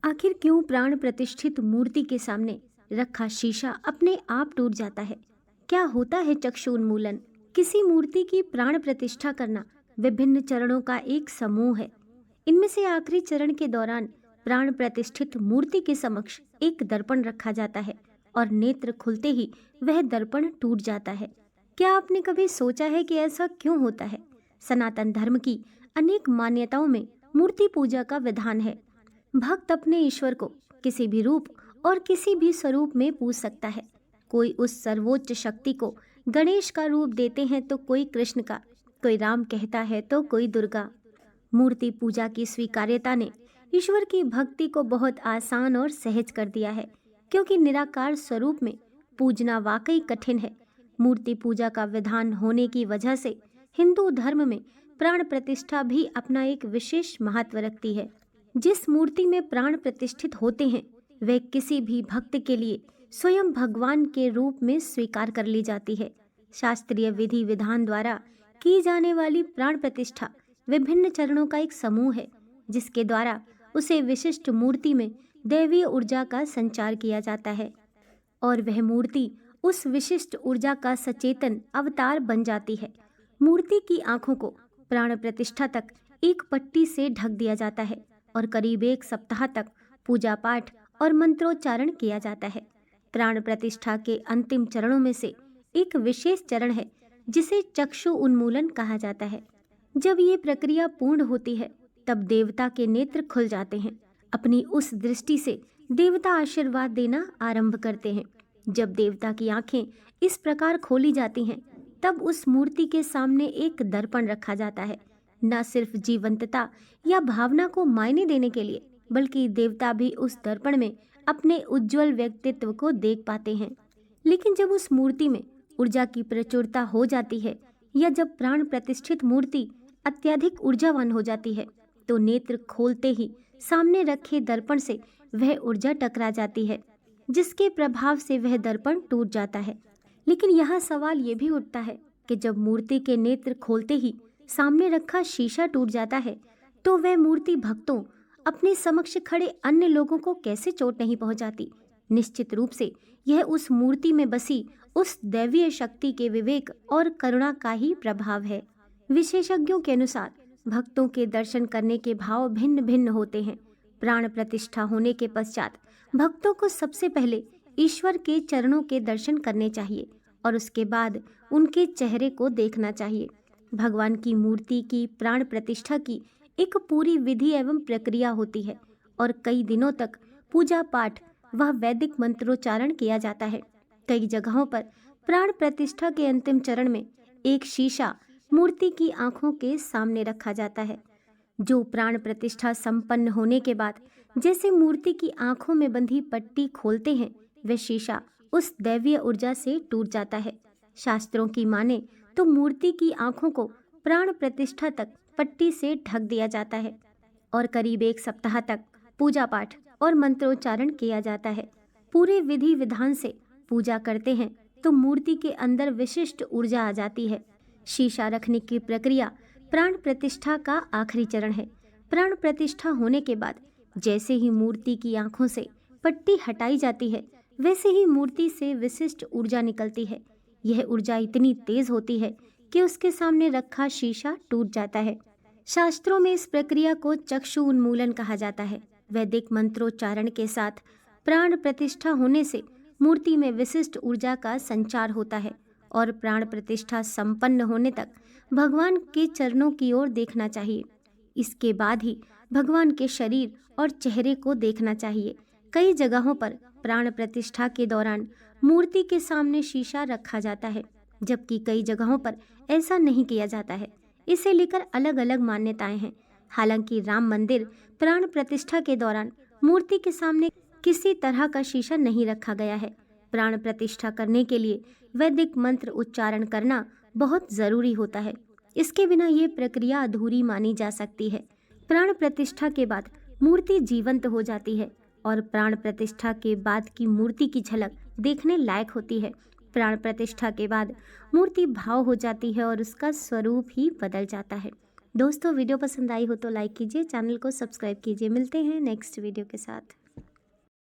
आखिर क्यों प्राण प्रतिष्ठित मूर्ति के सामने रखा शीशा अपने आप टूट जाता है? क्या होता है चक्षु उन्मूलन? किसी मूर्ति की प्राण प्रतिष्ठा करना विभिन्न चरणों का एक समूह है। इनमें से आखिरी चरण के दौरान प्राण प्रतिष्ठित मूर्ति के समक्ष एक दर्पण रखा जाता है और नेत्र खुलते ही वह दर्पण टूट जाता है। क्या आपने कभी सोचा है कि ऐसा क्यों होता है? सनातन धर्म की अनेक मान्यताओं में मूर्ति पूजा का विधान है। भक्त अपने ईश्वर को किसी भी रूप और किसी भी स्वरूप में पूज सकता है। कोई उस सर्वोच्च शक्ति को गणेश का रूप देते हैं तो कोई कृष्ण का, कोई राम कहता है तो कोई दुर्गा। मूर्ति पूजा की स्वीकार्यता ने ईश्वर की भक्ति को बहुत आसान और सहज कर दिया है, क्योंकि निराकार स्वरूप में पूजना वाकई कठिन है। मूर्ति पूजा का विधान होने की वजह से हिंदू धर्म में प्राण प्रतिष्ठा भी अपना एक विशेष महत्व रखती है। जिस मूर्ति में प्राण प्रतिष्ठित होते हैं वह किसी भी भक्त के लिए स्वयं भगवान के रूप में स्वीकार कर ली जाती है। शास्त्रीय विधि विधान द्वारा की जाने वाली प्राण प्रतिष्ठा विभिन्न चरणों का एक समूह है, जिसके द्वारा उसे विशिष्ट मूर्ति में दैवीय ऊर्जा का संचार किया जाता है और वह मूर्ति उस विशिष्ट ऊर्जा का सचेतन अवतार बन जाती है। मूर्ति की आंखों को प्राण प्रतिष्ठा तक एक पट्टी से ढक दिया जाता है और करीब एक सप्ताह तक पूजा पाठ और मंत्रोच्चारण किया जाता है। प्राण प्रतिष्ठा के अंतिम चरणों में से एक विशेष चरण है जिसे चक्षु उन्मूलन कहा जाता है। जब ये प्रक्रिया पूर्ण होती है तब देवता के नेत्र खुल जाते हैं। अपनी उस दृष्टि से देवता आशीर्वाद देना आरंभ करते हैं। जब देवता की आंखें इस प्रकार खोली जाती हैं तब उस मूर्ति के सामने एक दर्पण रखा जाता है, न सिर्फ जीवंतता या भावना को मायने देने के लिए, बल्कि देवता भी उस दर्पण में अपने उज्जवल व्यक्तित्व को देख पाते हैं। लेकिन जब उस मूर्ति में ऊर्जा की प्रचुरता हो जाती है या जब प्राण प्रतिष्ठित मूर्ति अत्यधिक ऊर्जावान हो जाती है तो नेत्र खोलते ही सामने रखे दर्पण से वह ऊर्जा टकरा जाती है, जिसके प्रभाव से वह दर्पण टूट जाता है। लेकिन यहाँ सवाल ये भी उठता है कि जब मूर्ति के नेत्र खोलते ही सामने रखा शीशा टूट जाता है तो वह मूर्ति भक्तों अपने समक्ष खड़े अन्य लोगों को कैसे चोट नहीं पहुंचाती? निश्चित रूप से यह उस मूर्ति में बसी उस दैवीय शक्ति के विवेक और करुणा का ही प्रभाव है। विशेषज्ञों के अनुसार भक्तों के दर्शन करने के भाव भिन्न भिन्न होते हैं। प्राण प्रतिष्ठा होने के पश्चात भक्तों को सबसे पहले ईश्वर के चरणों के दर्शन करने चाहिए और उसके बाद उनके चेहरे को देखना चाहिए। भगवान की मूर्ति की प्राण प्रतिष्ठा की एक पूरी विधि एवं प्रक्रिया होती है और कई दिनों तक पूजा पाठ व वैदिक मंत्रोच्चारण किया जाता है। कई जगहों पर प्राण प्रतिष्ठा के अंतिम चरण में एक शीशा मूर्ति की आंखों के सामने रखा जाता है, जो प्राण प्रतिष्ठा संपन्न होने के बाद जैसे मूर्ति की आंखों में बंधी पट्टी खोलते हैं वह शीशा उस दैवीय ऊर्जा से टूट जाता है। शास्त्रों की माने तो मूर्ति की आंखों को प्राण प्रतिष्ठा तक पट्टी से ढक दिया जाता है और करीब एक सप्ताह तक पूजा पाठ और मंत्रोच्चारण किया जाता है। पूरे विधि विधान से पूजा करते हैं तो मूर्ति के अंदर विशिष्ट ऊर्जा आ जाती है। शीशा रखने की प्रक्रिया प्राण प्रतिष्ठा का आखिरी चरण है। प्राण प्रतिष्ठा होने के बाद जैसे ही मूर्ति की आंखों से पट्टी हटाई जाती है वैसे ही मूर्ति से विशिष्ट ऊर्जा निकलती है। यह ऊर्जा इतनी तेज होती है कि उसके सामने रखा शीशा टूट जाता है। शास्त्रों में इस प्रक्रिया को चक्षु उन्मूलन कहा जाता है। वैदिक मंत्रोच्चारण के साथ प्राण प्रतिष्ठा होने से मूर्ति में विशिष्ट ऊर्जा का संचार होता है और प्राण प्रतिष्ठा संपन्न होने तक भगवान के चरणों की ओर देखना चाहिए। इसके बाद ही भगवान के शरीर और चेहरे को देखना चाहिए। कई जगहों पर प्राण प्रतिष्ठा के दौरान मूर्ति के सामने शीशा रखा जाता है, जबकि कई जगहों पर ऐसा नहीं किया जाता है। इसे लेकर अलग अलग मान्यताएं हैं। हालांकि राम मंदिर प्राण प्रतिष्ठा के दौरान मूर्ति के सामने किसी तरह का शीशा नहीं रखा गया है। प्राण प्रतिष्ठा करने के लिए वैदिक मंत्र उच्चारण करना बहुत जरूरी होता है। इसके बिना ये प्रक्रिया अधूरी मानी जा सकती है। प्राण प्रतिष्ठा के बाद मूर्ति जीवंत हो जाती है और प्राण प्रतिष्ठा के बाद की मूर्ति की झलक देखने लायक होती है। प्राण प्रतिष्ठा के बाद मूर्ति भाव हो जाती है और उसका स्वरूप ही बदल जाता है। दोस्तों वीडियो पसंद आई हो तो लाइक कीजिए, चैनल को सब्सक्राइब कीजिए। मिलते हैं नेक्स्ट वीडियो के साथ।